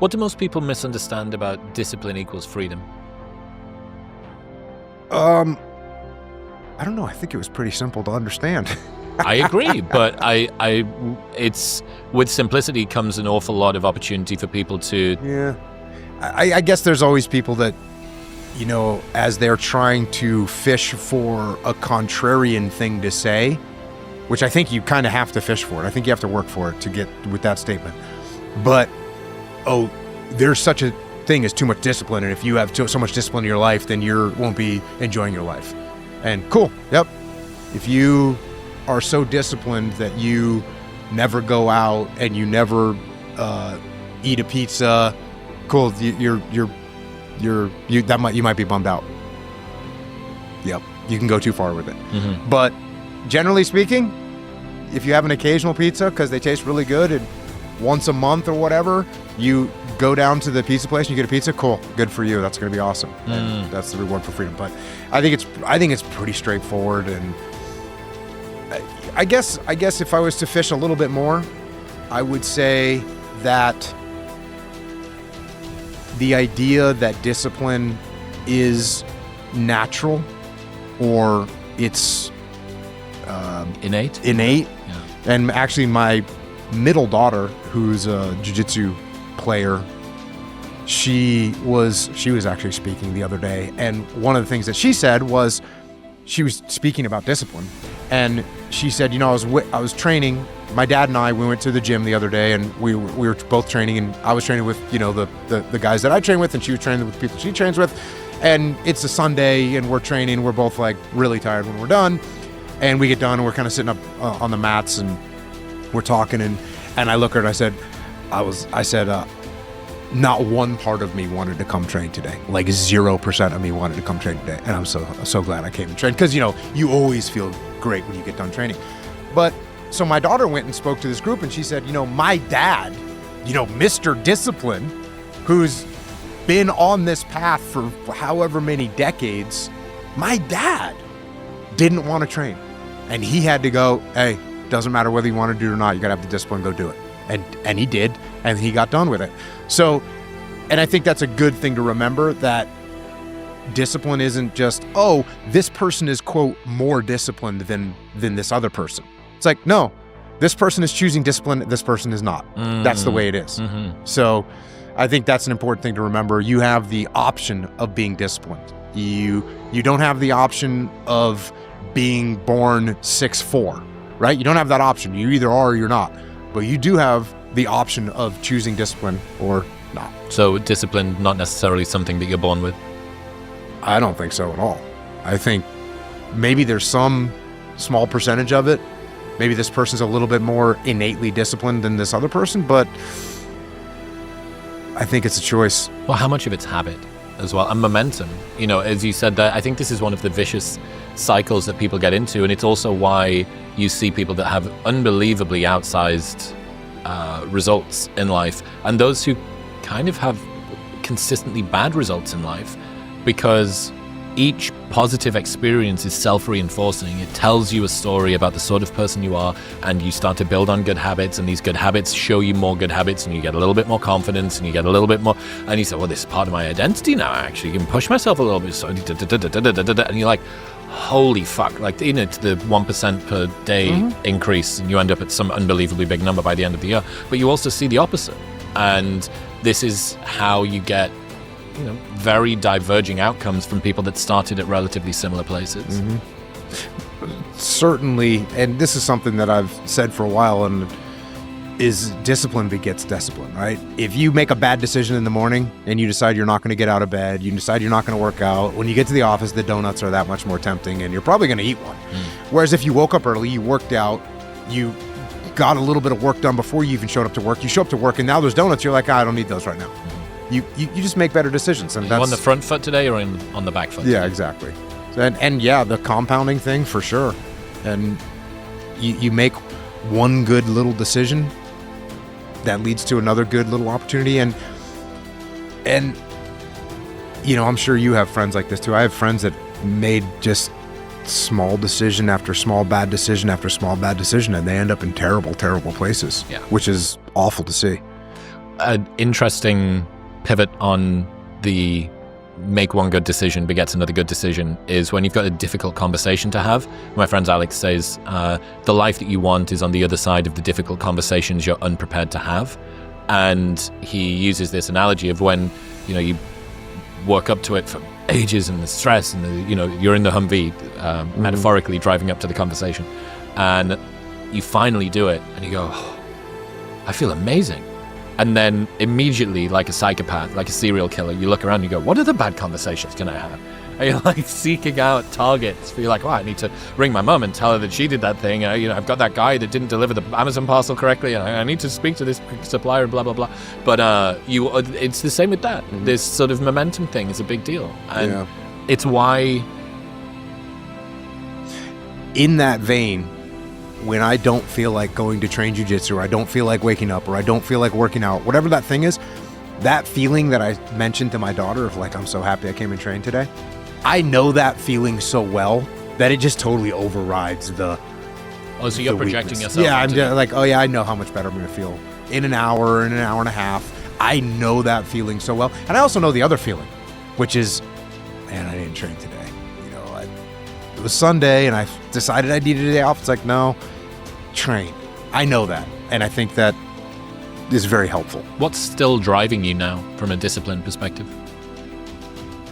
What do most people misunderstand about discipline equals freedom? I don't know. I think it was pretty simple to understand. I agree, but it's with simplicity comes an awful lot of opportunity for people to. Yeah. I guess there's always people that, as they're trying to fish for a contrarian thing to say, which I think you kind of have to fish for it. I think you have to work for it to get with that statement. But, there's such a thing as too much discipline, and if you have so much discipline in your life, then you won't be enjoying your life. And cool, yep. If you are so disciplined that you never go out and you never eat a pizza, cool. You might be bummed out. Yep, you can go too far with it. Mm-hmm. But generally speaking, if you have an occasional pizza because they taste really good, and once a month or whatever, you go down to the pizza place and you get a pizza, cool, good for you. That's going to be awesome. And that's the reward for freedom. But I think it's pretty straightforward. And I guess if I was to fish a little bit more, I would say that the idea that discipline is natural or it's innate. Yeah. And actually my middle daughter, who's a jiu-jitsu player, she was actually speaking the other day, and one of the things that she said was she was speaking about discipline, and she said, I was training. My dad and I, we went to the gym the other day, and we were both training, and I was training with the guys that I train with, and she was training with people she trains with, and it's a Sunday, and we're training. We're both like really tired when we're done, and we get done, and we're kind of sitting up on the mats, and we're talking, and I look at her, and I said, not one part of me wanted to come train today. Like 0% of me wanted to come train today. And I'm so glad I came and trained. Because, you always feel great when you get done training. But so my daughter went and spoke to this group, and she said, my dad, Mr. Discipline, who's been on this path for however many decades, my dad didn't want to train. And he had to go, hey, doesn't matter whether you want to do it or not, you got to have the discipline, go do it. And he did, and he got done with it. So, and I think that's a good thing to remember, that discipline isn't just, this person is, quote, more disciplined than this other person. It's like, no, this person is choosing discipline, this person is not. That's the way it is. Mm-hmm. So I think that's an important thing to remember. You have the option of being disciplined. You don't have the option of being born 6'4", right? You don't have that option. You either are or you're not. But you do have the option of choosing discipline or not. So discipline, not necessarily something that you're born with? I don't think so at all. I think maybe there's some small percentage of it. Maybe this person's a little bit more innately disciplined than this other person, but I think it's a choice. Well, how much of it's habit as well, and momentum? As you said, that I think this is one of the vicious cycles that people get into, and it's also why you see people that have unbelievably outsized results in life, and those who kind of have consistently bad results in life, because each positive experience is self-reinforcing. It tells you a story about the sort of person you are, and you start to build on good habits, and these good habits show you more good habits, and you get a little bit more confidence, and you get a little bit more, and you say, well, this is part of my identity now, actually. You can push myself a little bit, so and you're like, holy fuck, like, to the 1% per day increase, and you end up at some unbelievably big number by the end of the year. But you also see the opposite, and this is how you get very diverging outcomes from people that started at relatively similar places. Certainly, and this is something that I've said for a while, and is discipline begets discipline, right? If you make a bad decision in the morning and you decide you're not going to get out of bed, you decide you're not going to work out, when you get to the office, the donuts are that much more tempting, and you're probably going to eat one. Whereas if you woke up early, you worked out, you got a little bit of work done before you even showed up to work, you show up to work, and now there's donuts, you're like, I don't need those right now. You just make better decisions. And Are you on the front foot today or on the back foot today? Yeah, exactly. And yeah, the compounding thing for sure. And you make one good little decision that leads to another good little opportunity. And I'm sure you have friends like this too. I have friends that made just small decision after small bad decision after small bad decision, and they end up in terrible, terrible places, which is awful to see. an interesting pivot on the make one good decision begets another good decision is when you've got a difficult conversation to have. My friend Alex says, the life that you want is on the other side of the difficult conversations you're unprepared to have. And he uses this analogy of when, you work up to it for ages and the stress and you're in the Humvee, metaphorically driving up to the conversation, and you finally do it and you go, oh, I feel amazing. And then immediately, like a psychopath, like a serial killer, you look around and you go, what other bad conversations can I have? And you're like seeking out targets. You're like, I need to ring my mum and tell her that she did that thing. I've got that guy that didn't deliver the Amazon parcel correctly, and I need to speak to this supplier, blah, blah, blah. But it's the same with that. Mm-hmm. This sort of momentum thing is a big deal. And it's why... In that vein, when I don't feel like going to train jiu-jitsu, or I don't feel like waking up, or I don't feel like working out, whatever that thing is, that feeling that I mentioned to my daughter of like, I'm so happy I came and trained today, I know that feeling so well that it just totally overrides the... Oh, so you're projecting yourself. Yeah, I'm just like, oh yeah, I know how much better I'm going to feel in an hour and a half. I know that feeling so well. And I also know the other feeling, which is, man, I didn't train today. It was Sunday and I decided I needed a day off. It's like, no, train. I know that. And I think that is very helpful. What's still driving you now from a discipline perspective?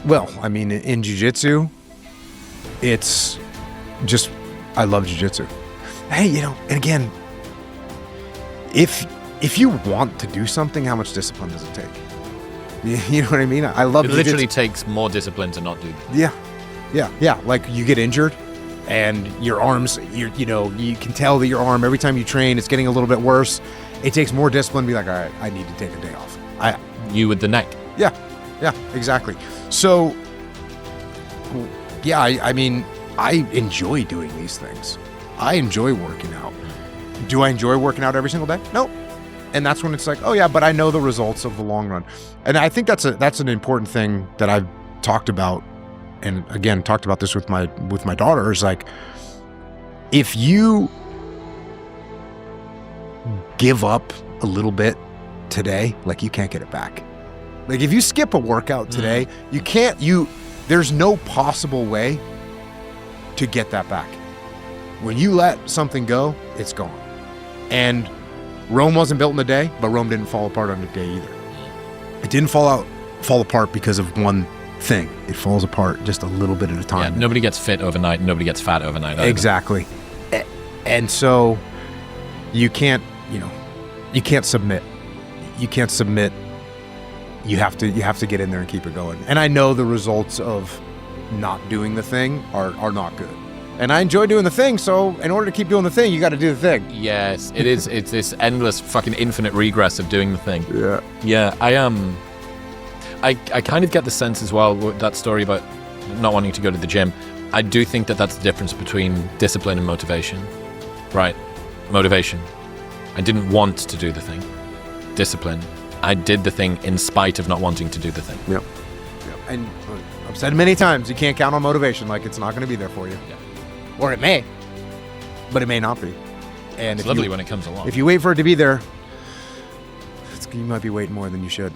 Well, I mean, in jiu-jitsu, it's just, I love jiu-jitsu. Hey, and again, if you want to do something, how much discipline does it take? You know what I mean? I love jiu-jitsu. It literally takes more discipline to not do that. Yeah. Like you get injured and your arms, you can tell that your arm, every time you train, it's getting a little bit worse. It takes more discipline to be like, all right, I need to take a day off. You with the neck. Yeah, exactly. So, yeah, I mean, I enjoy doing these things. I enjoy working out. Do I enjoy working out every single day? No. And that's when it's like, oh yeah, but I know the results of the long run. And I think that's an important thing that I've talked about. And again, talked about this with my daughter, is like, if you give up a little bit today, like you can't get it back. Like if you skip a workout today, there's no possible way to get that back. When you let something go, it's gone. And Rome wasn't built in a day, but Rome didn't fall apart on a day either. It didn't fall apart because of one thing. It falls apart just a little bit at a time. Yeah, nobody gets fit overnight, nobody gets fat overnight either. Exactly. And so you can't submit. You can't submit. You have to get in there and keep it going. And I know the results of not doing the thing are not good. And I enjoy doing the thing, so in order to keep doing the thing, you got to do the thing. Yes, it is. It's this endless fucking infinite regress of doing the thing. Yeah. Yeah, I kind of get the sense as well with that story about not wanting to go to the gym. I do think that that's the difference between discipline and motivation. Right. Motivation. I didn't want to do the thing. Discipline. I did the thing in spite of not wanting to do the thing. Yep. And I've said many times, you can't count on motivation. Like, it's not going to be there for you. Yeah. Or it may, but it may not be. And it's lovely when it comes along. If you wait for it to be there, you might be waiting more than you should.